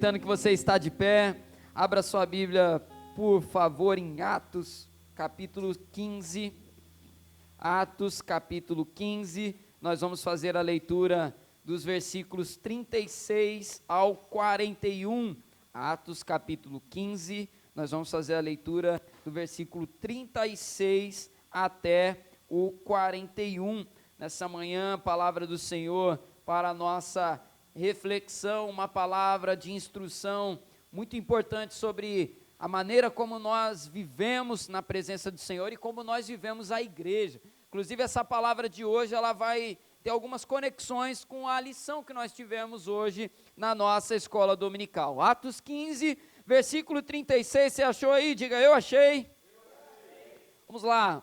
Aproveitando que você está de pé, abra sua Bíblia, por favor, em Atos, capítulo 15. Atos, capítulo 15, nós vamos fazer a leitura dos versículos 36 ao 41. Atos, capítulo 15, nós vamos fazer a leitura do versículo 36 até o 41. Nessa manhã, a palavra do Senhor para a nossa reflexão, uma palavra de instrução muito importante sobre a maneira como nós vivemos na presença do Senhor e como nós vivemos a igreja. Inclusive essa palavra de hoje, ela vai ter algumas conexões com a lição que nós tivemos hoje na nossa escola dominical. Atos 15, versículo 36, você achou aí? Diga, eu achei. Vamos lá.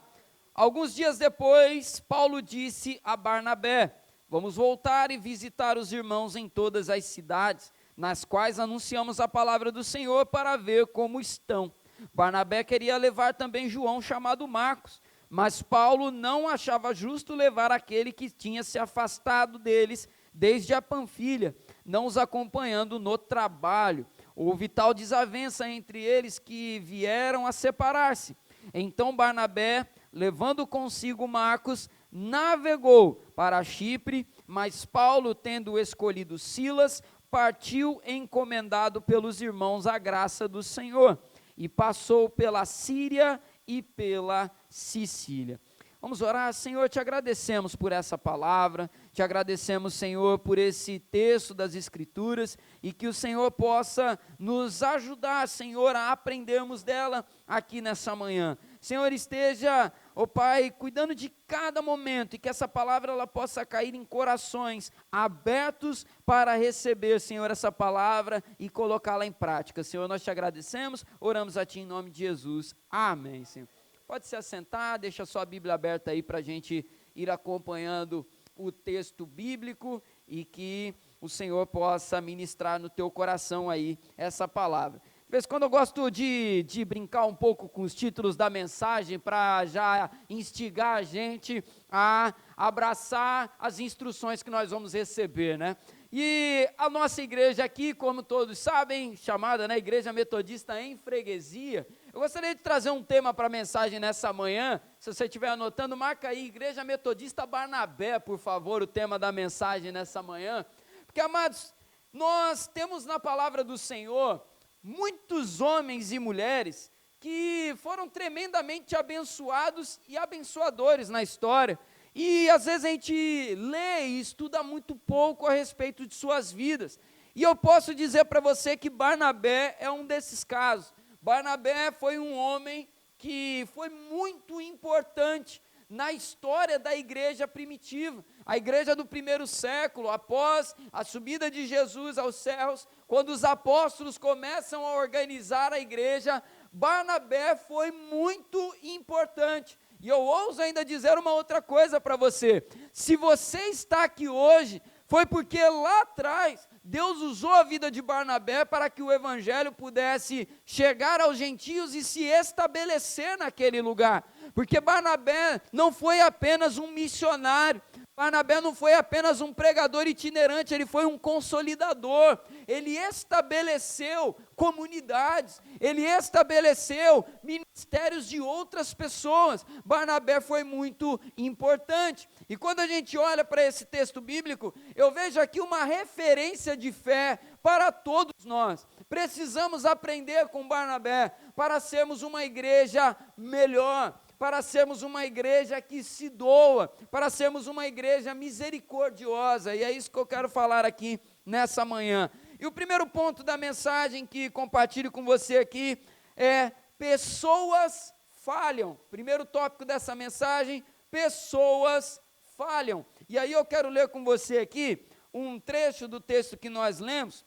Alguns dias depois, Paulo disse a Barnabé: vamos voltar e visitar os irmãos em todas as cidades, nas quais anunciamos a palavra do Senhor, para ver como estão. Barnabé queria levar também João, chamado Marcos, mas Paulo não achava justo levar aquele que tinha se afastado deles desde a Panfilha, não os acompanhando no trabalho. Houve tal desavença entre eles que vieram a separar-se. Então Barnabé, levando consigo Marcos, navegou para Chipre, mas Paulo, tendo escolhido Silas, partiu encomendado pelos irmãos à graça do Senhor, e passou pela Síria e pela Sicília. Vamos orar. Senhor, te agradecemos por essa palavra, te agradecemos, Senhor, por esse texto das Escrituras, e que o Senhor possa nos ajudar, Senhor, a aprendermos dela aqui nessa manhã. Senhor, esteja, ó Pai, cuidando de cada momento, e que essa palavra ela possa cair em corações abertos para receber, Senhor, essa palavra e colocá-la em prática. Senhor, nós te agradecemos, oramos a Ti em nome de Jesus. Amém, Senhor. Pode se assentar, deixa a sua Bíblia aberta aí para a gente ir acompanhando o texto bíblico e que o Senhor possa ministrar no teu coração aí essa palavra. De vez em quando eu gosto de brincar um pouco com os títulos da mensagem para já instigar a gente a abraçar as instruções que nós vamos receber, né? E a nossa igreja aqui, como todos sabem, chamada, né, Igreja Metodista em Freguesia, eu gostaria de trazer um tema para a mensagem nessa manhã. Se você estiver anotando, marca aí, Igreja Metodista Barnabé, por favor, o tema da mensagem nessa manhã. Porque, amados, nós temos na palavra do Senhor muitos homens e mulheres que foram tremendamente abençoados e abençoadores na história, e às vezes a gente lê e estuda muito pouco a respeito de suas vidas, e eu posso dizer para você que Barnabé é um desses casos. Barnabé foi um homem que foi muito importante na história da igreja primitiva, a igreja do primeiro século, após a subida de Jesus aos céus, quando os apóstolos começam a organizar a igreja, Barnabé foi muito importante. E eu ouso ainda dizer uma outra coisa para você: se você está aqui hoje, foi porque lá atrás Deus usou a vida de Barnabé para que o evangelho pudesse chegar aos gentios e se estabelecer naquele lugar, porque Barnabé não foi apenas um missionário, Barnabé não foi apenas um pregador itinerante, ele foi um consolidador, ele estabeleceu comunidades, ele estabeleceu ministérios de outras pessoas. Barnabé foi muito importante, e quando a gente olha para esse texto bíblico, eu vejo aqui uma referência de fé para todos nós. Precisamos aprender com Barnabé para sermos uma igreja melhor, para sermos uma igreja que se doa, para sermos uma igreja misericordiosa, e é isso que eu quero falar aqui nessa manhã. E o primeiro ponto da mensagem que compartilho com você aqui é: pessoas falham. Primeiro tópico dessa mensagem: pessoas falham. E aí eu quero ler com você aqui um trecho do texto que nós lemos,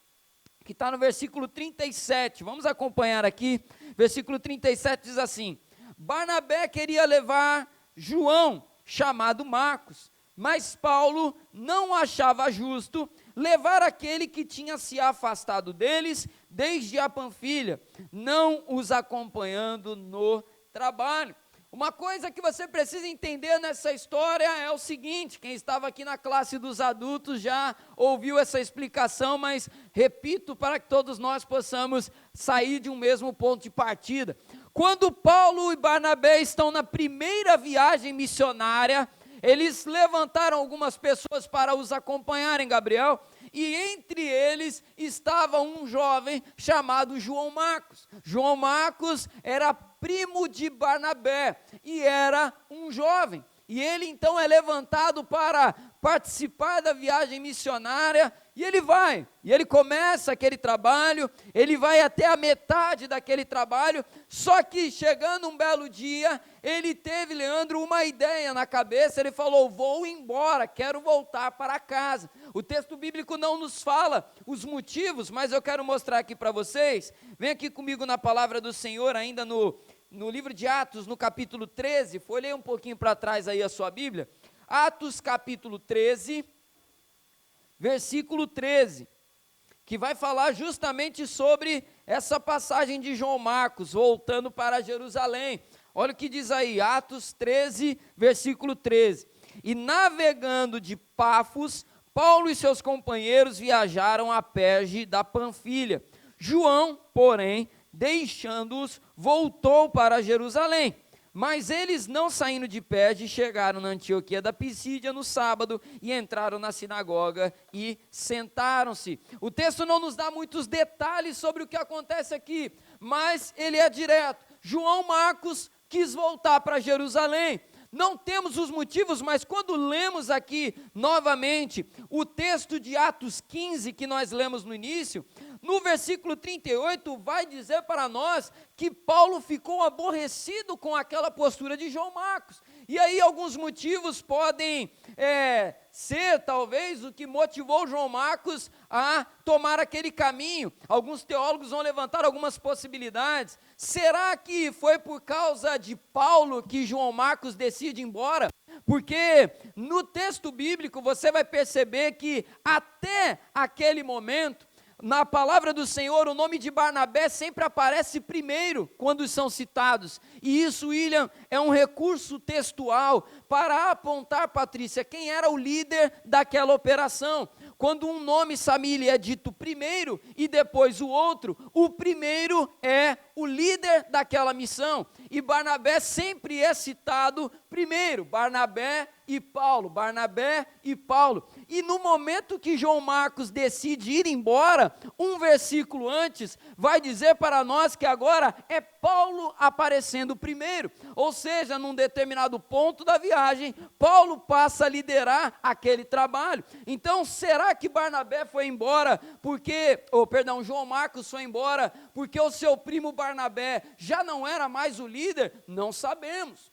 que está no versículo 37, vamos acompanhar aqui. Versículo 37 diz assim: Barnabé queria levar João, chamado Marcos, mas Paulo não achava justo levar aquele que tinha se afastado deles desde a Panfilha, não os acompanhando no trabalho. Uma coisa que você precisa entender nessa história é o seguinte: quem estava aqui na classe dos adultos já ouviu essa explicação, mas repito para que todos nós possamos sair de um mesmo ponto de partida. Quando Paulo e Barnabé estão na primeira viagem missionária, eles levantaram algumas pessoas para os acompanharem, Gabriel, e entre eles estava um jovem chamado João Marcos. João Marcos era primo de Barnabé e era um jovem. E ele então é levantado para participar da viagem missionária, e ele vai, e ele começa aquele trabalho, ele vai até a metade daquele trabalho, só que chegando um belo dia, ele teve, Leandro, uma ideia na cabeça, ele falou: vou embora, quero voltar para casa. O texto bíblico não nos fala os motivos, mas eu quero mostrar aqui para vocês. Vem aqui comigo na palavra do Senhor, ainda no livro de Atos, no capítulo 13, folheia um pouquinho para trás aí a sua Bíblia, Atos capítulo 13, versículo 13, que vai falar justamente sobre essa passagem de João Marcos, voltando para Jerusalém. Olha o que diz aí, Atos 13, versículo 13, e navegando de Pafos, Paulo e seus companheiros viajaram a Perge da Panfilha. João, porém, deixando-os, voltou para Jerusalém. Mas eles, não saindo de Perge, chegaram na Antioquia da Pisídia no sábado e entraram na sinagoga e sentaram-se. O texto não nos dá muitos detalhes sobre o que acontece aqui, mas ele é direto. João Marcos quis voltar para Jerusalém. Não temos os motivos, mas quando lemos aqui novamente o texto de Atos 15 que nós lemos no início, no versículo 38 vai dizer para nós que Paulo ficou aborrecido com aquela postura de João Marcos. E aí alguns motivos podem ser talvez o que motivou João Marcos a tomar aquele caminho. Alguns teólogos vão levantar algumas possibilidades. Será que foi por causa de Paulo que João Marcos decide ir embora? Porque no texto bíblico você vai perceber que até aquele momento, na palavra do Senhor, o nome de Barnabé sempre aparece primeiro quando são citados, e isso, William, é um recurso textual para apontar, Patrícia, quem era o líder daquela operação. Quando um nome Samília é dito primeiro e depois o outro, o primeiro é o líder daquela missão, e Barnabé sempre é citado primeiro, Barnabé e Paulo, Barnabé e Paulo. E no momento que João Marcos decide ir embora, um versículo antes vai dizer para nós que agora é Paulo aparecendo primeiro, ou seja, num determinado ponto da viagem, Paulo passa a liderar aquele trabalho. Então, será que Barnabé foi embora João Marcos foi embora porque o seu primo Barnabé já não era mais o líder? Não sabemos,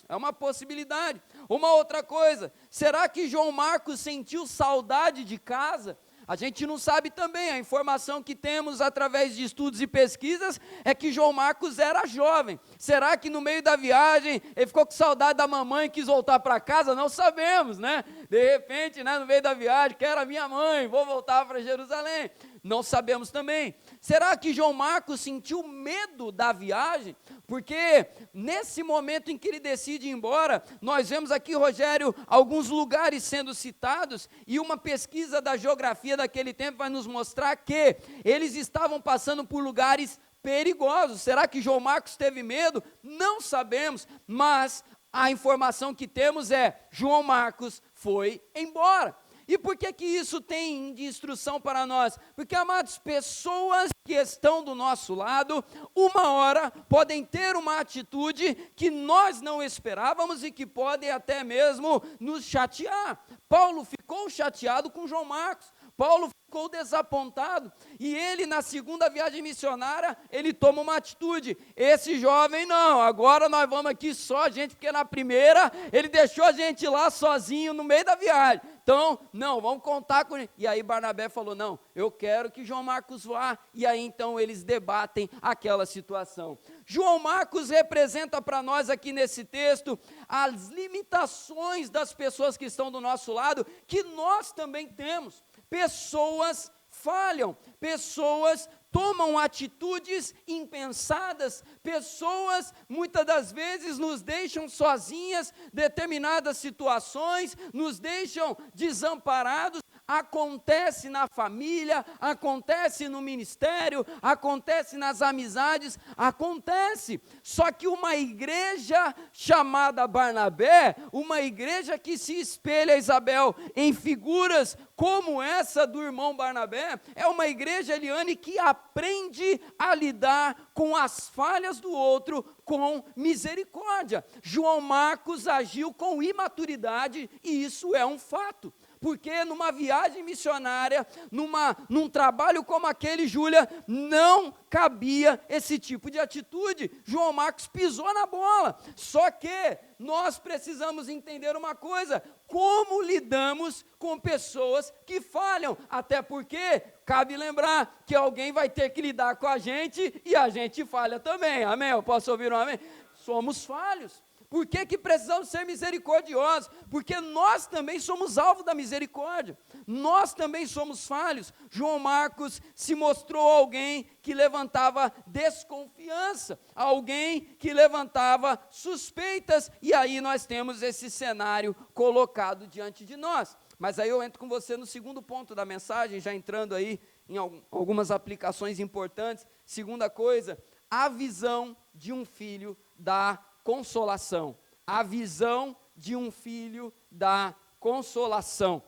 é uma possibilidade. Uma outra coisa, será que João Marcos sentiu saudade de casa? A gente não sabe também, a informação que temos através de estudos e pesquisas é que João Marcos era jovem. Será que no meio da viagem ele ficou com saudade da mamãe e quis voltar para casa? Não sabemos, né? De repente, no meio da viagem, quero a minha mãe, vou voltar para Jerusalém. Não sabemos também. Será que João Marcos sentiu medo da viagem? Porque nesse momento em que ele decide ir embora, nós vemos aqui, Rogério, alguns lugares sendo citados, e uma pesquisa da geografia daquele tempo vai nos mostrar que eles estavam passando por lugares perigosos. Será que João Marcos teve medo? Não sabemos, mas a informação que temos é: João Marcos foi embora. E por que isso tem de instrução para nós? Porque, amados, pessoas que estão do nosso lado, uma hora podem ter uma atitude que nós não esperávamos e que podem até mesmo nos chatear. Paulo ficou chateado com João Marcos, Paulo ficou desapontado, e ele, na segunda viagem missionária, ele toma uma atitude: esse jovem não, agora nós vamos aqui só a gente, porque na primeira ele deixou a gente lá sozinho no meio da viagem, então, não, vamos contar com ele. E aí Barnabé falou: não, eu quero que João Marcos vá, e aí então eles debatem aquela situação. João Marcos representa para nós aqui nesse texto as limitações das pessoas que estão do nosso lado, que nós também temos. Pessoas falham, pessoas tomam atitudes impensadas, pessoas muitas das vezes nos deixam sozinhas, determinadas situações nos deixam desamparados. Acontece na família, acontece no ministério, acontece nas amizades, acontece. Só que uma igreja chamada Barnabé, uma igreja que se espelha, Isabel, em figuras como essa do irmão Barnabé, é uma igreja, Eliane, que aprende a lidar com as falhas do outro com misericórdia. João Marcos agiu com imaturidade e isso é um fato. Porque numa viagem missionária, num trabalho como aquele, Júlia, não cabia esse tipo de atitude. João Marcos pisou na bola. Só que nós precisamos entender uma coisa: como lidamos com pessoas que falham, até porque cabe lembrar que alguém vai ter que lidar com a gente e a gente falha também, amém? Eu posso ouvir um amém? Somos falhos. Por que precisamos ser misericordiosos? Porque nós também somos alvo da misericórdia, nós também somos falhos. João Marcos se mostrou alguém que levantava desconfiança, alguém que levantava suspeitas, e aí nós temos esse cenário colocado diante de nós. Mas aí eu entro com você no segundo ponto da mensagem, já entrando aí em algumas aplicações importantes. Segunda coisa, a visão de um filho da consolação. A visão de um filho da consolação.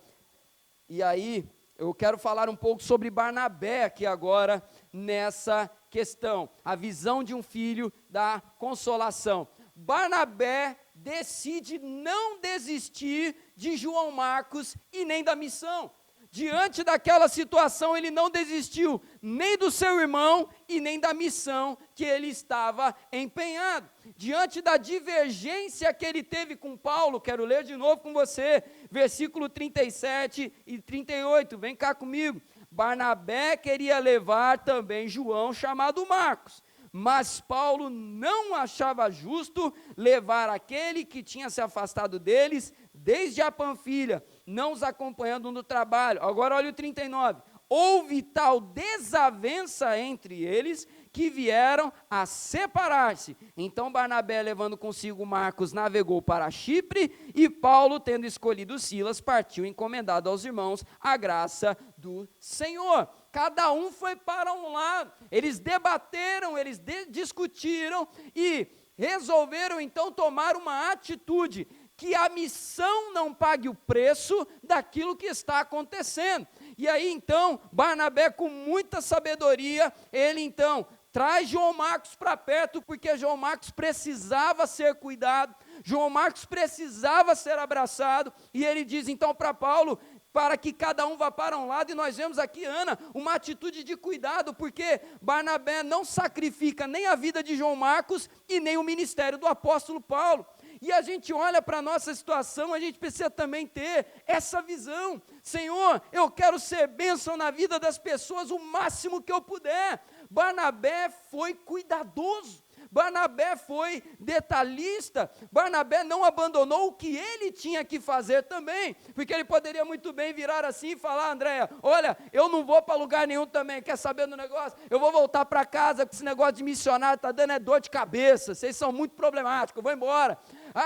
E aí, eu quero falar um pouco sobre Barnabé aqui agora, nessa questão. A visão de um filho da consolação. Barnabé decide não desistir de João Marcos e nem da missão. Diante daquela situação, ele não desistiu nem do seu irmão e nem da missão que ele estava empenhado. Diante da divergência que ele teve com Paulo, quero ler de novo com você, versículo 37 e 38, vem cá comigo. Barnabé queria levar também João, chamado Marcos, mas Paulo não achava justo levar aquele que tinha se afastado deles desde a Panfilha, não os acompanhando no trabalho. Agora olha o 39. Houve tal desavença entre eles que vieram a separar-se. Então Barnabé, levando consigo Marcos, navegou para Chipre, e Paulo, tendo escolhido Silas, partiu encomendado aos irmãos a graça do Senhor. Cada um foi para um lado, eles debateram, eles discutiram e resolveram então tomar uma atitude, que a missão não pague o preço daquilo que está acontecendo. E aí então, Barnabé, com muita sabedoria, ele então traz João Marcos para perto, porque João Marcos precisava ser cuidado, João Marcos precisava ser abraçado, e ele diz então para Paulo, para que cada um vá para um lado, e nós vemos aqui, Ana, uma atitude de cuidado, porque Barnabé não sacrifica nem a vida de João Marcos, e nem o ministério do apóstolo Paulo. E a gente olha para a nossa situação, a gente precisa também ter essa visão. Senhor, eu quero ser bênção na vida das pessoas o máximo que eu puder. Barnabé foi cuidadoso, Barnabé foi detalhista, Barnabé não abandonou o que ele tinha que fazer também, porque ele poderia muito bem virar assim e falar: Andréia, olha, eu não vou para lugar nenhum também, quer saber do negócio? Eu vou voltar para casa, porque esse negócio de missionário está dando dor de cabeça, vocês são muito problemáticos, eu vou embora.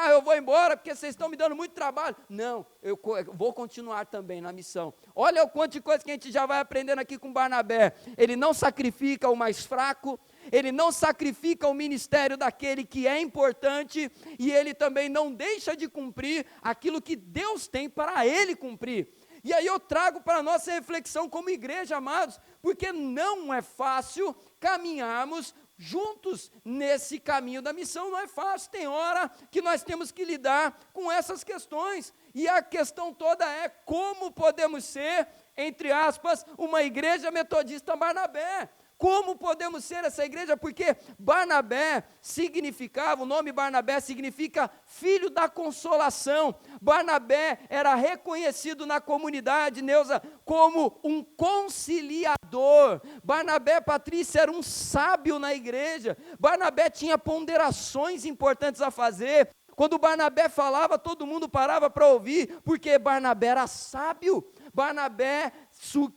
Eu vou embora porque vocês estão me dando muito trabalho. Não, eu vou continuar também na missão. Olha o quanto de coisa que a gente já vai aprendendo aqui com Barnabé. Ele não sacrifica o mais fraco, ele não sacrifica o ministério daquele que é importante, e ele também não deixa de cumprir aquilo que Deus tem para ele cumprir. E aí eu trago para a nossa reflexão como igreja, amados, porque não é fácil caminharmos juntos nesse caminho da missão, não é fácil, tem hora que nós temos que lidar com essas questões, e a questão toda é como podemos ser, entre aspas, uma igreja metodista Barnabé. Como podemos ser essa igreja? Porque Barnabé significava, o nome Barnabé significa filho da consolação. Barnabé era reconhecido na comunidade, Neuza, como um conciliador. Barnabé, Patrícia, era um sábio na igreja. Barnabé tinha ponderações importantes a fazer. Quando Barnabé falava, todo mundo parava para ouvir, porque Barnabé era sábio. Barnabé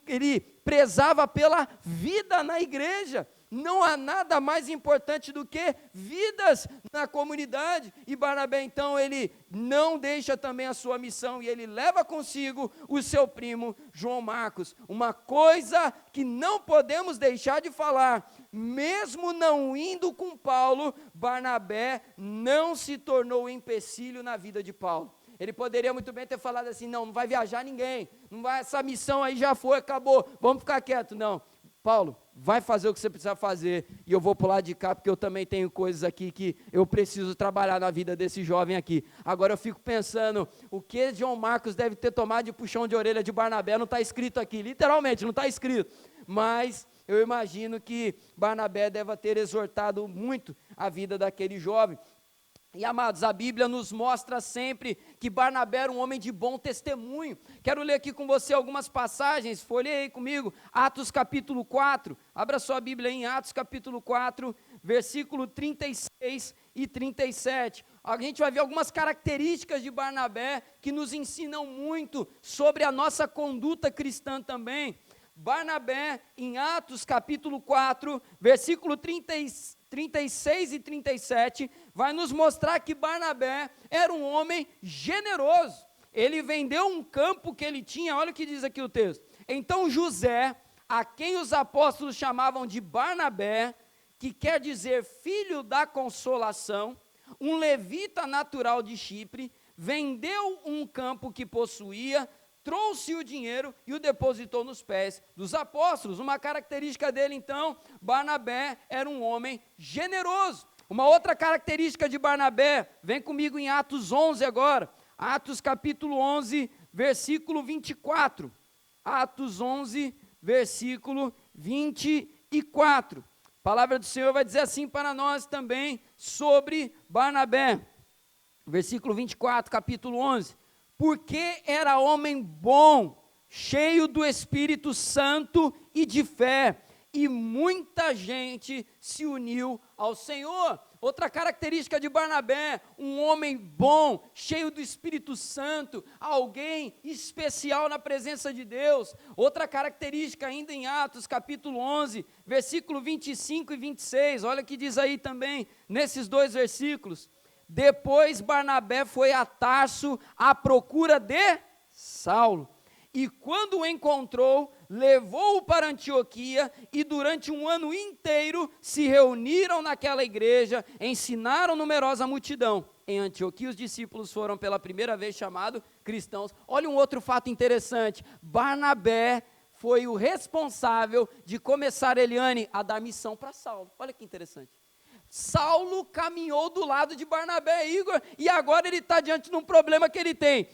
ele prezava pela vida na igreja. Não há nada mais importante do que vidas na comunidade. E Barnabé, então, ele não deixa também a sua missão e ele leva consigo o seu primo João Marcos. Uma coisa que não podemos deixar de falar: mesmo não indo com Paulo, Barnabé não se tornou empecilho na vida de Paulo. Ele poderia muito bem ter falado assim: não vai viajar ninguém, não vai, essa missão aí já foi, acabou, vamos ficar quieto. Não, Paulo, vai fazer o que você precisa fazer, e eu vou para o lado de cá, porque eu também tenho coisas aqui que eu preciso trabalhar na vida desse jovem aqui. Agora eu fico pensando, o que João Marcos deve ter tomado de puxão de orelha de Barnabé, não está escrito aqui, literalmente, não está escrito, mas eu imagino que Barnabé deve ter exortado muito a vida daquele jovem. E amados, a Bíblia nos mostra sempre que Barnabé era um homem de bom testemunho. Quero ler aqui com você algumas passagens, folheie aí comigo, Atos capítulo 4, abra sua Bíblia em Atos capítulo 4, versículo 36 e 37. A gente vai ver algumas características de Barnabé que nos ensinam muito sobre a nossa conduta cristã também. Barnabé, em Atos capítulo 4, versículo 36 e 37, vai nos mostrar que Barnabé era um homem generoso. Ele vendeu um campo que ele tinha, olha o que diz aqui o texto. Então José, a quem os apóstolos chamavam de Barnabé, que quer dizer filho da consolação, um levita natural de Chipre, vendeu um campo que possuía, trouxe o dinheiro e o depositou nos pés dos apóstolos. Uma característica dele, então, Barnabé era um homem generoso. Uma outra característica de Barnabé, vem comigo em Atos 11 agora, Atos capítulo 11, versículo 24. Atos 11, versículo 24. A palavra do Senhor vai dizer assim para nós também sobre Barnabé. Versículo 24, capítulo 11. Porque era homem bom, cheio do Espírito Santo e de fé, e muita gente se uniu ao Senhor. Outra característica de Barnabé, um homem bom, cheio do Espírito Santo, alguém especial na presença de Deus. Outra característica ainda em Atos capítulo 11, versículo 25 e 26, olha o que diz aí também, nesses dois versículos. Depois Barnabé foi a Tarso à procura de Saulo, e quando o encontrou, levou-o para Antioquia, e durante um ano inteiro se reuniram naquela igreja, ensinaram numerosa multidão. Em Antioquia os discípulos foram pela primeira vez chamados cristãos. Olha um outro fato interessante, Barnabé foi o responsável de começar, Eliane, a dar missão para Saulo. Olha que interessante. Saulo caminhou do lado de Barnabé, Igor, e agora ele está diante de um problema que ele tem.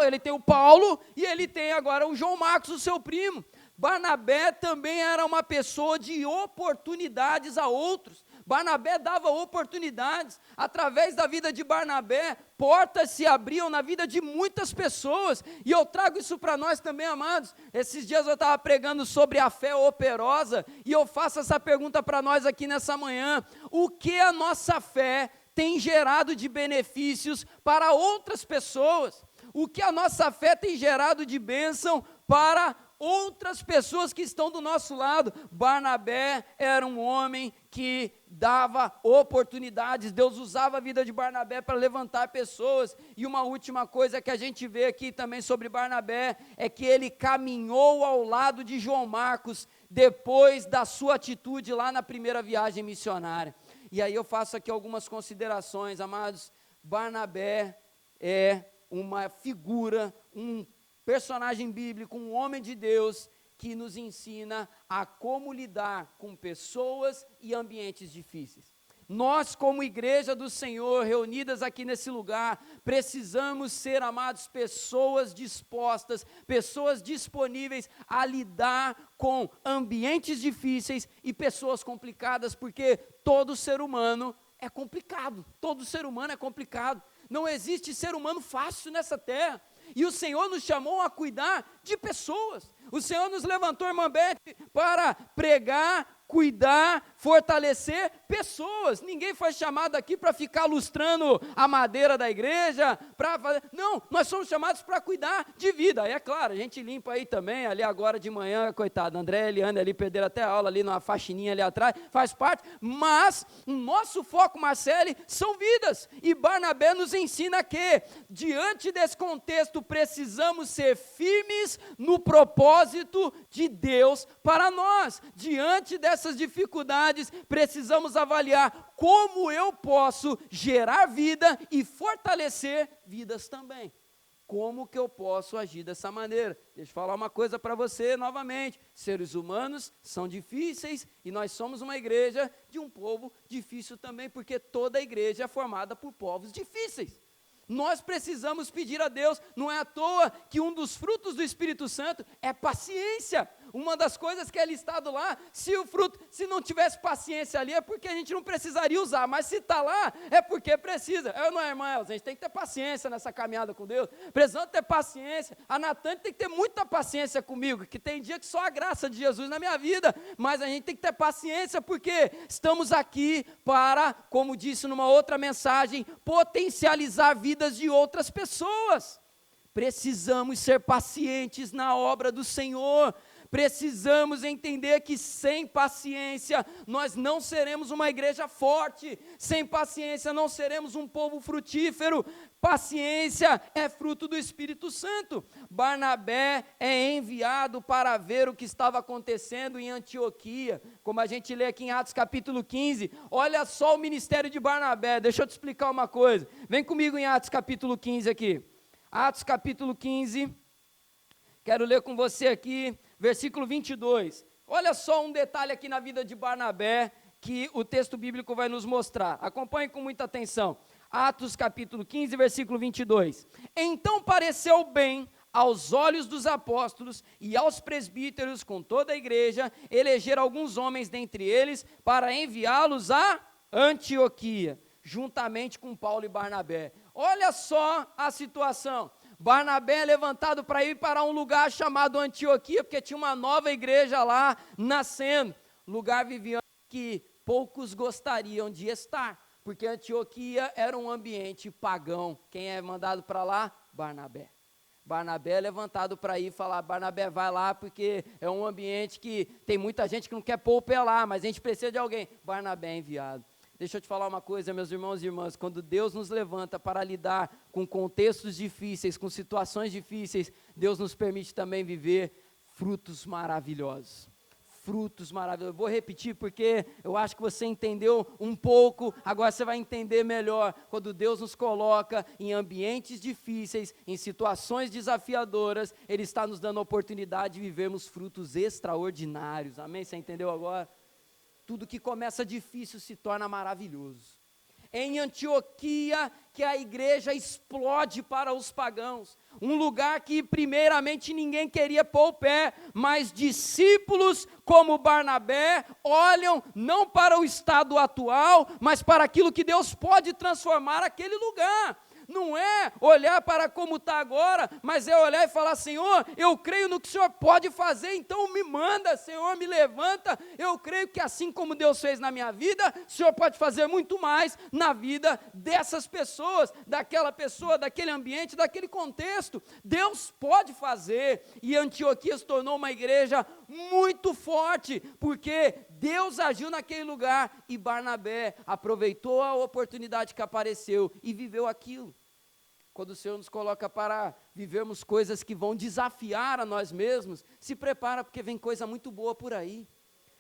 Ele tem o Paulo e ele tem agora o João Marcos, o seu primo. Barnabé também era uma pessoa de oportunidades a outros. Barnabé dava oportunidades. Através da vida de Barnabé, portas se abriam na vida de muitas pessoas, e eu trago isso para nós também, amados. Esses dias eu estava pregando sobre a fé operosa, e eu faço essa pergunta para nós aqui nessa manhã: o que a nossa fé tem gerado de benefícios para outras pessoas? O que a nossa fé tem gerado de bênção para outras pessoas que estão do nosso lado? Barnabé era um homem que dava oportunidades, Deus usava a vida de Barnabé para levantar pessoas. E uma última coisa que a gente vê aqui também sobre Barnabé, é que ele caminhou ao lado de João Marcos, depois da sua atitude lá na primeira viagem missionária. E aí eu faço aqui algumas considerações, amados. Barnabé é uma figura, um personagem bíblico, um homem de Deus, que nos ensina a como lidar com pessoas e ambientes difíceis. Nós, como igreja do Senhor, reunidas aqui nesse lugar, precisamos ser, amados, pessoas dispostas, pessoas disponíveis a lidar com ambientes difíceis e pessoas complicadas, porque todo ser humano é complicado, todo ser humano é complicado, não existe ser humano fácil nessa terra. E o Senhor nos chamou a cuidar de pessoas. O Senhor nos levantou, irmã Beth, para pregar, cuidar, fortalecer pessoas. Ninguém foi chamado aqui para ficar lustrando a madeira da igreja, não, nós somos chamados para cuidar de vida. Aí é claro, a gente limpa aí também, ali agora de manhã, coitado, André e Eliane ali perderam até a aula ali numa faxininha ali atrás, faz parte, mas o nosso foco, Marcele, são vidas. E Barnabé nos ensina que, diante desse contexto, precisamos ser firmes no propósito de Deus para nós. Diante dessas dificuldades, precisamos avaliar como eu posso gerar vida e fortalecer vidas também. Como que eu posso agir dessa maneira? Deixa eu falar uma coisa para você novamente. Seres humanos são difíceis e nós somos uma igreja de um povo difícil também, porque toda igreja é formada por povos difíceis. Nós precisamos pedir a Deus, não é à toa que um dos frutos do Espírito Santo é paciência. Uma das coisas que é listado lá, se não tivesse paciência ali, é porque a gente não precisaria usar, mas se está lá, é porque precisa. Eu não é, irmã, a gente tem que ter paciência nessa caminhada com Deus, precisamos ter paciência. A Natane tem que ter muita paciência comigo, que tem dia que só a graça de Jesus na minha vida, mas a gente tem que ter paciência, porque estamos aqui para, como disse numa outra mensagem, potencializar vidas de outras pessoas. Precisamos ser pacientes na obra do Senhor. Precisamos entender que sem paciência nós não seremos uma igreja forte, sem paciência não seremos um povo frutífero. Paciência é fruto do Espírito Santo. Barnabé é enviado para ver o que estava acontecendo em Antioquia, como a gente lê aqui em Atos capítulo 15, olha só o ministério de Barnabé, deixa eu te explicar uma coisa, vem comigo em Atos capítulo 15 aqui, Atos capítulo 15, quero ler com você aqui, versículo 22, olha só um detalhe aqui na vida de Barnabé, que o texto bíblico vai nos mostrar, acompanhe com muita atenção, Atos capítulo 15, versículo 22, então pareceu bem aos olhos dos apóstolos e aos presbíteros com toda a igreja, eleger alguns homens dentre eles, para enviá-los a Antioquia, juntamente com Paulo e Barnabé, olha só a situação, Barnabé é levantado para ir para um lugar chamado Antioquia, porque tinha uma nova igreja lá nascendo, lugar, Viviane, que poucos gostariam de estar, porque Antioquia era um ambiente pagão. Quem é mandado para lá? Barnabé. Barnabé é levantado para ir falar, Barnabé vai lá porque é um ambiente que tem muita gente que não quer pôr o pé lá, mas a gente precisa de alguém. Barnabé é enviado. Deixa eu te falar uma coisa, meus irmãos e irmãs, quando Deus nos levanta para lidar com contextos difíceis, com situações difíceis, Deus nos permite também viver frutos maravilhosos. Frutos maravilhosos. Eu vou repetir porque eu acho que você entendeu um pouco, agora você vai entender melhor. Quando Deus nos coloca em ambientes difíceis, em situações desafiadoras, Ele está nos dando a oportunidade de vivermos frutos extraordinários. Amém? Você entendeu agora? Tudo que começa difícil se torna maravilhoso. É em Antioquia que a igreja explode para os pagãos, um lugar que primeiramente ninguém queria pôr o pé, mas discípulos como Barnabé olham não para o estado atual, mas para aquilo que Deus pode transformar aquele lugar. Não é olhar para como está agora, mas é olhar e falar, Senhor, eu creio no que o Senhor pode fazer, então me manda, Senhor, me levanta, eu creio que assim como Deus fez na minha vida, o Senhor pode fazer muito mais na vida dessas pessoas, daquele ambiente, daquele contexto, Deus pode fazer, e Antioquia se tornou uma igreja muito forte, porque Deus agiu naquele lugar, e Barnabé aproveitou a oportunidade que apareceu, e viveu aquilo. Quando o Senhor nos coloca para vivermos coisas que vão desafiar a nós mesmos, se prepara porque vem coisa muito boa por aí.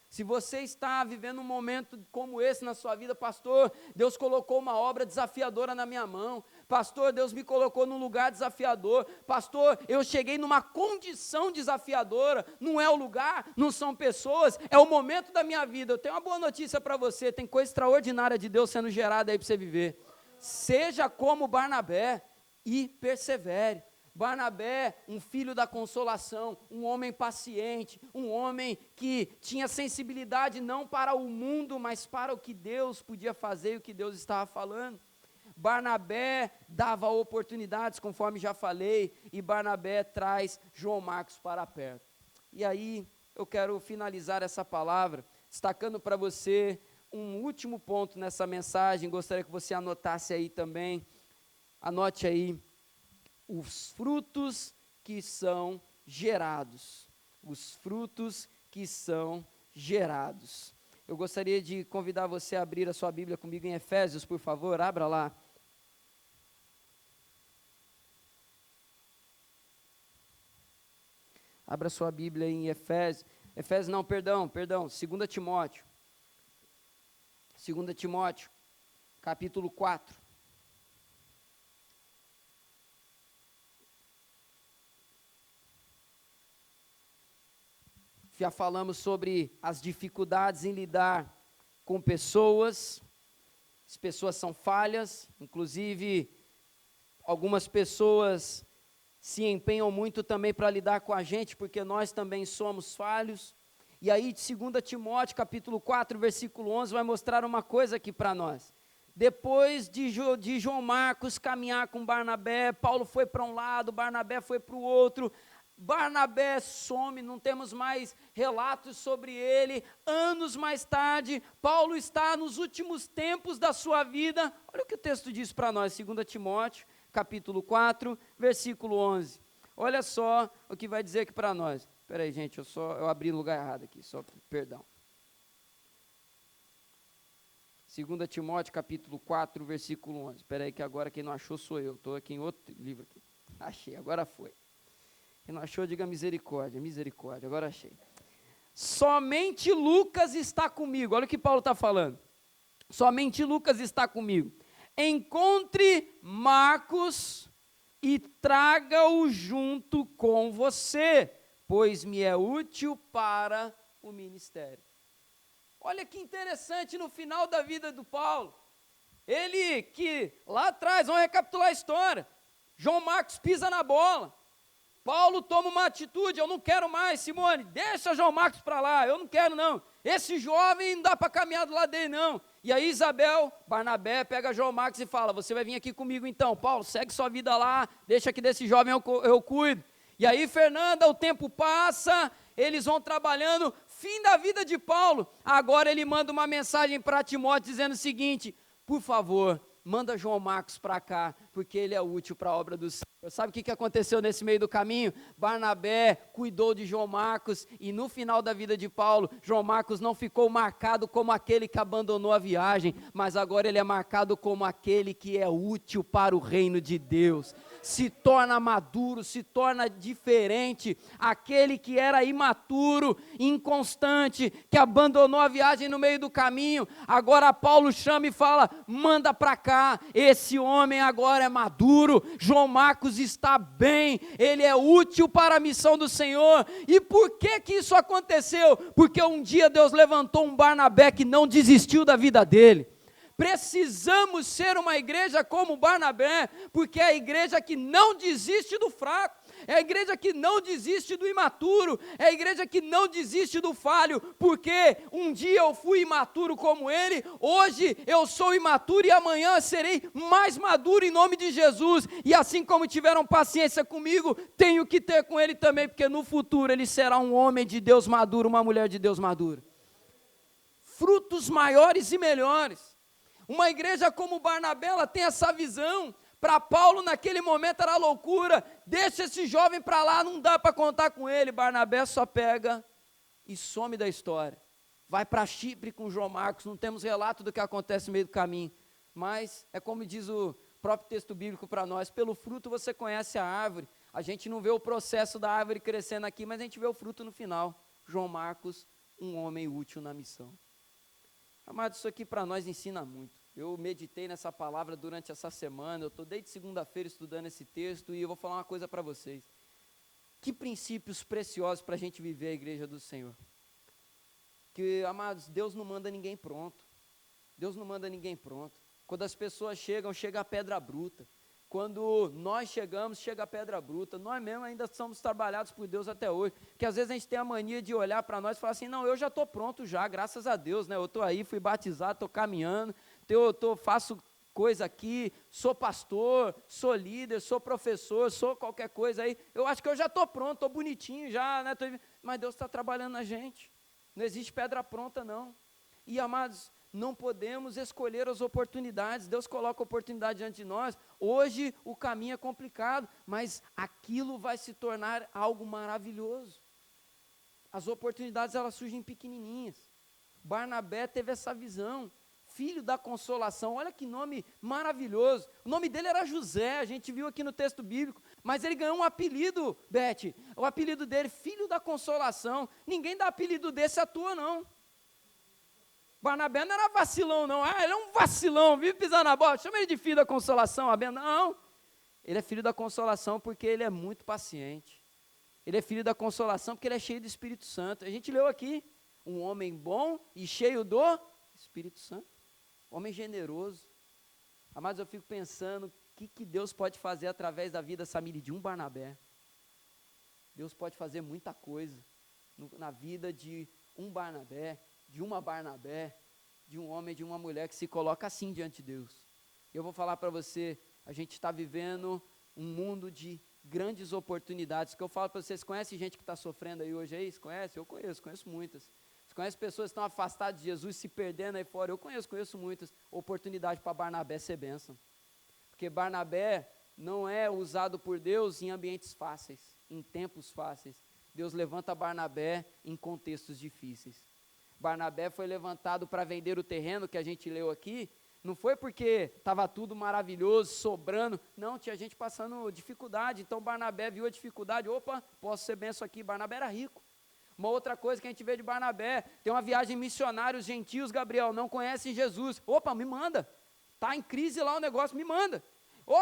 Se você está vivendo um momento como esse na sua vida, pastor, Deus colocou uma obra desafiadora na minha mão, pastor, Deus me colocou num lugar desafiador, pastor, eu cheguei numa condição desafiadora, não é o lugar, não são pessoas, é o momento da minha vida. Eu tenho uma boa notícia para você, tem coisa extraordinária de Deus sendo gerada aí para você viver. Seja como Barnabé e persevere. Barnabé, um filho da consolação, um homem paciente, um homem que tinha sensibilidade não para o mundo, mas para o que Deus podia fazer e o que Deus estava falando. Barnabé dava oportunidades, conforme já falei, e Barnabé traz João Marcos para perto. E aí, eu quero finalizar essa palavra destacando para você um último ponto nessa mensagem, gostaria que você anotasse aí também, anote aí, os frutos que são gerados, os frutos que são gerados. Eu gostaria de convidar você a abrir a sua Bíblia comigo em Efésios, por favor, abra lá. Abra sua Bíblia em Efésios, 2 Timóteo. 2 Timóteo, capítulo 4. Já falamos sobre as dificuldades em lidar com pessoas. As pessoas são falhas, inclusive algumas pessoas se empenham muito também para lidar com a gente, porque nós também somos falhos. E aí, 2 Timóteo, capítulo 4, versículo 11, vai mostrar uma coisa aqui para nós. Depois de João Marcos caminhar com Barnabé, Paulo foi para um lado, Barnabé foi para o outro. Barnabé some, não temos mais relatos sobre ele. Anos mais tarde, Paulo está nos últimos tempos da sua vida. Olha o que o texto diz para nós, 2 Timóteo, capítulo 4, versículo 11. Olha só o que vai dizer aqui para nós. Espera aí, gente, eu abri no lugar errado aqui, perdão. 2 Timóteo, capítulo 4, versículo 11. Espera aí que agora quem não achou sou eu. Estou aqui em outro livro. Aqui. Achei, agora foi. Quem não achou, diga misericórdia, misericórdia, agora achei. Somente Lucas está comigo. Olha o que Paulo está falando. Somente Lucas está comigo. Encontre Marcos e traga-o junto com você, pois me é útil para o ministério. Olha que interessante no final da vida do Paulo. Ele que lá atrás, vamos recapitular a história, João Marcos pisa na bola. Paulo toma uma atitude, eu não quero mais, Simone, deixa João Marcos para lá, eu não quero não. Esse jovem não dá para caminhar do lado dele não. E aí Barnabé pega João Marcos e fala, você vai vir aqui comigo então, Paulo, segue sua vida lá, deixa que desse jovem eu cuido. E aí Fernanda, o tempo passa, eles vão trabalhando, fim da vida de Paulo. Agora ele manda uma mensagem para Timóteo dizendo o seguinte, por favor, manda João Marcos para cá, porque ele é útil para a obra do Senhor. Sabe o que aconteceu nesse meio do caminho? Barnabé cuidou de João Marcos, e no final da vida de Paulo, João Marcos não ficou marcado como aquele que abandonou a viagem, mas agora ele é marcado como aquele que é útil para o reino de Deus. Se torna maduro, se torna diferente, aquele que era imaturo, inconstante, que abandonou a viagem no meio do caminho, agora Paulo chama e fala, manda para cá, esse homem agora é maduro, João Marcos está bem, ele é útil para a missão do Senhor. E por que isso aconteceu? Porque um dia Deus levantou um Barnabé que não desistiu da vida dele. Precisamos ser uma igreja como Barnabé, porque é a igreja que não desiste do fraco, é a igreja que não desiste do imaturo, é a igreja que não desiste do falho, porque um dia eu fui imaturo como ele, hoje eu sou imaturo e amanhã serei mais maduro em nome de Jesus, e assim como tiveram paciência comigo, tenho que ter com ele também, porque no futuro ele será um homem de Deus maduro, uma mulher de Deus madura. Frutos maiores e melhores. Uma igreja como Barnabé, ela tem essa visão. Para Paulo naquele momento era loucura, deixa esse jovem para lá, não dá para contar com ele. Barnabé só pega e some da história, vai para Chipre com João Marcos, não temos relato do que acontece no meio do caminho, mas é como diz o próprio texto bíblico para nós, pelo fruto você conhece a árvore. A gente não vê o processo da árvore crescendo aqui, mas a gente vê o fruto no final. João Marcos, um homem útil na missão. Amados, isso aqui para nós ensina muito. Eu meditei nessa palavra durante essa semana, eu estou desde segunda-feira estudando esse texto, e eu vou falar uma coisa para vocês. Que princípios preciosos para a gente viver a igreja do Senhor. Que, amados, Deus não manda ninguém pronto. Deus não manda ninguém pronto. Quando as pessoas chegam, chega a pedra bruta. Quando nós chegamos, chega a pedra bruta. Nós mesmos ainda somos trabalhados por Deus até hoje. Porque às vezes a gente tem a mania de olhar para nós e falar assim, não, eu já estou pronto já, graças a Deus, né? Eu estou aí, fui batizado, estou caminhando, faço coisa aqui, sou pastor, sou líder, sou professor, sou qualquer coisa aí. Eu acho que eu já estou pronto, estou bonitinho já, né? Mas Deus está trabalhando na gente. Não existe pedra pronta, não. E, amados, não podemos escolher as oportunidades. Deus coloca a oportunidade diante de nós. Hoje o caminho é complicado, mas aquilo vai se tornar algo maravilhoso. As oportunidades, elas surgem pequenininhas. Barnabé teve essa visão. Filho da consolação, olha que nome maravilhoso. O nome dele era José, a gente viu aqui no texto bíblico, mas ele ganhou um apelido, Beth, o apelido dele, filho da consolação. Ninguém dá apelido desse à toa, não. Barnabé não era vacilão, não. Ele é um vacilão, vive pisando na bola, chama ele de filho da consolação, não. Ele é filho da consolação porque ele é muito paciente. Ele é filho da consolação porque ele é cheio do Espírito Santo. A gente leu aqui, um homem bom e cheio do Espírito Santo. Homem generoso. Amados, eu fico pensando, o que Deus pode fazer através da vida, Samir, de um Barnabé? Deus pode fazer muita coisa na vida de um Barnabé, de uma Barnabé, de um homem, de uma mulher que se coloca assim diante de Deus. Eu vou falar para você, a gente está vivendo um mundo de grandes oportunidades, que eu falo para vocês, conhece gente que está sofrendo aí hoje aí? Você conhece? Eu conheço muitas. Você conhece pessoas que estão afastadas de Jesus, se perdendo aí fora? Eu conheço muitas oportunidades para Barnabé ser bênção. Porque Barnabé não é usado por Deus em ambientes fáceis, em tempos fáceis. Deus levanta Barnabé em contextos difíceis. Barnabé foi levantado para vender o terreno que a gente leu aqui, não foi porque estava tudo maravilhoso, sobrando, não, tinha gente passando dificuldade, então Barnabé viu a dificuldade, opa, posso ser benção aqui. Barnabé era rico. Uma outra coisa que a gente vê de Barnabé, tem uma viagem missionária, os gentios, Gabriel, não conhecem Jesus, opa, me manda, está em crise lá o negócio, me manda.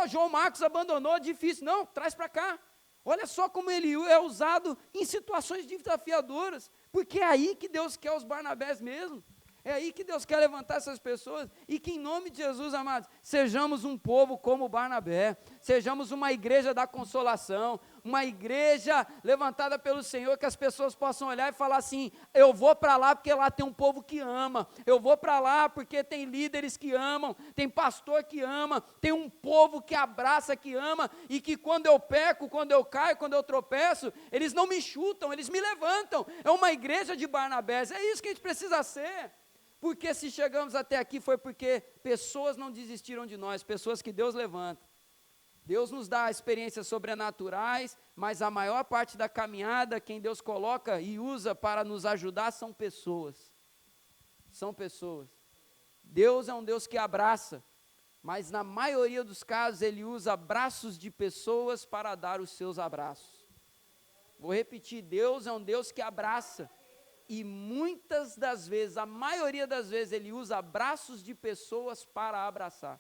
João Marcos abandonou, difícil, não, traz para cá. Olha só como ele é usado em situações desafiadoras, porque é aí que Deus quer os Barnabés mesmo. É aí que Deus quer levantar essas pessoas, e que em nome de Jesus, amados, sejamos um povo como Barnabé, sejamos uma igreja da consolação, uma igreja levantada pelo Senhor, que as pessoas possam olhar e falar assim, eu vou para lá porque lá tem um povo que ama, eu vou para lá porque tem líderes que amam, tem pastor que ama, tem um povo que abraça, que ama, e que quando eu peco, quando eu caio, quando eu tropeço, eles não me chutam, eles me levantam. É uma igreja de Barnabés, é isso que a gente precisa ser. Porque se chegamos até aqui foi porque pessoas não desistiram de nós, pessoas que Deus levanta. Deus nos dá experiências sobrenaturais, mas a maior parte da caminhada, quem Deus coloca e usa para nos ajudar são pessoas. São pessoas. Deus é um Deus que abraça, mas na maioria dos casos Ele usa abraços de pessoas para dar os seus abraços. Vou repetir, Deus é um Deus que abraça. E muitas das vezes, a maioria das vezes, Ele usa abraços de pessoas para abraçar.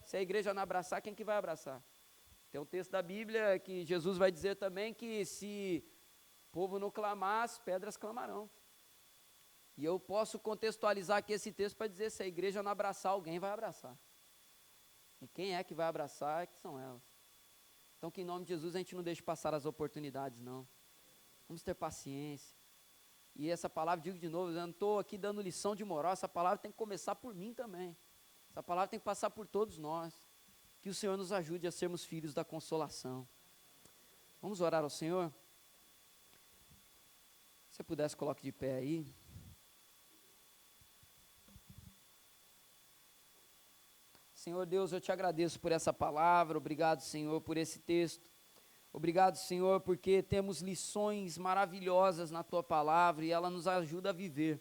Se a igreja não abraçar, quem que vai abraçar? Tem um texto da Bíblia que Jesus vai dizer também que se o povo não clamar, as pedras clamarão. E eu posso contextualizar aqui esse texto para dizer, se a igreja não abraçar, alguém vai abraçar. E quem é que vai abraçar, que são elas. Então que em nome de Jesus a gente não deixe passar as oportunidades, não. Vamos ter paciência. E essa palavra, digo de novo, eu não estou aqui dando lição de moral, essa palavra tem que começar por mim também. Essa palavra tem que passar por todos nós. Que o Senhor nos ajude a sermos filhos da consolação. Vamos orar ao Senhor? Se você pudesse, coloque de pé aí. Senhor Deus, eu te agradeço por essa palavra, obrigado, Senhor, por esse texto. Obrigado, Senhor, porque temos lições maravilhosas na Tua palavra e ela nos ajuda a viver.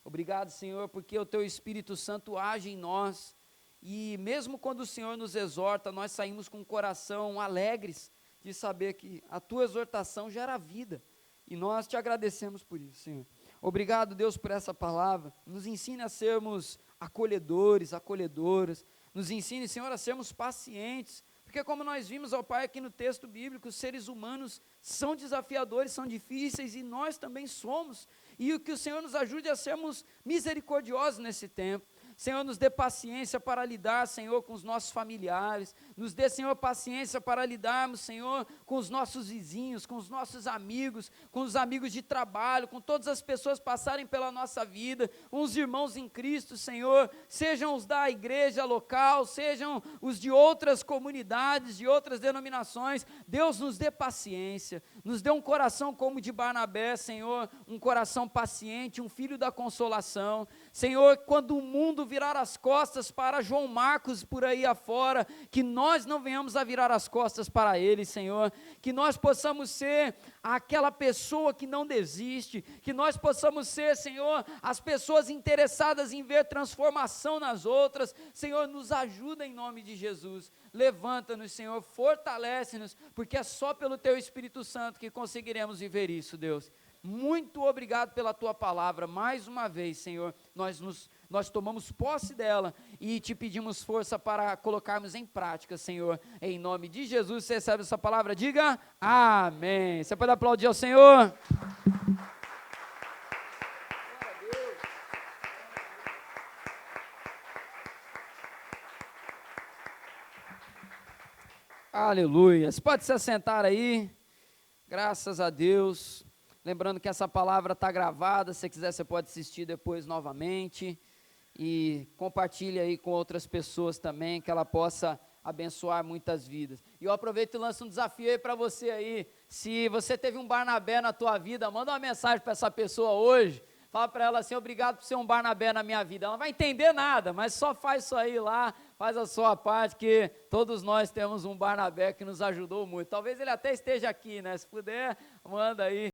Obrigado, Senhor, porque o Teu Espírito Santo age em nós e mesmo quando o Senhor nos exorta, nós saímos com o coração alegres de saber que a Tua exortação gera vida e nós te agradecemos por isso, Senhor. Obrigado, Deus, por essa palavra. Nos ensine a sermos acolhedores, acolhedoras. Nos ensine, Senhor, a sermos pacientes. Porque como nós vimos, ó Pai, aqui no texto bíblico, os seres humanos são desafiadores, são difíceis, e nós também somos, e o que o Senhor nos ajude a sermos misericordiosos nesse tempo. Senhor, nos dê paciência para lidar, Senhor, com os nossos familiares, nos dê, Senhor, paciência para lidarmos, Senhor, com os nossos vizinhos, com os nossos amigos, com os amigos de trabalho, com todas as pessoas que passarem pela nossa vida, com os irmãos em Cristo, Senhor, sejam os da igreja local, sejam os de outras comunidades, de outras denominações. Deus, nos dê paciência, nos dê um coração como de Barnabé, Senhor, um coração paciente, um filho da consolação. Senhor, quando o mundo virar as costas para João Marcos por aí afora, que nós não venhamos a virar as costas para ele, Senhor, que nós possamos ser aquela pessoa que não desiste, que nós possamos ser, Senhor, as pessoas interessadas em ver transformação nas outras. Senhor, nos ajuda em nome de Jesus, levanta-nos, Senhor, fortalece-nos, porque é só pelo Teu Espírito Santo que conseguiremos viver isso, Deus. Muito obrigado pela Tua palavra, mais uma vez, Senhor, nós tomamos posse dela e Te pedimos força para colocarmos em prática, Senhor, em nome de Jesus. Você recebe essa palavra? Diga amém. Você pode aplaudir ao Senhor? Aleluia. Você pode se assentar aí, graças a Deus. Lembrando que essa palavra está gravada, se quiser você pode assistir depois novamente, e compartilhe aí com outras pessoas também, que ela possa abençoar muitas vidas. E eu aproveito e lanço um desafio aí para você aí, se você teve um Barnabé na tua vida, manda uma mensagem para essa pessoa hoje, fala para ela assim: obrigado por ser um Barnabé na minha vida. Ela não vai entender nada, mas só faz isso aí lá, faz a sua parte, que todos nós temos um Barnabé que nos ajudou muito. Talvez ele até esteja aqui, né? Se puder, manda aí.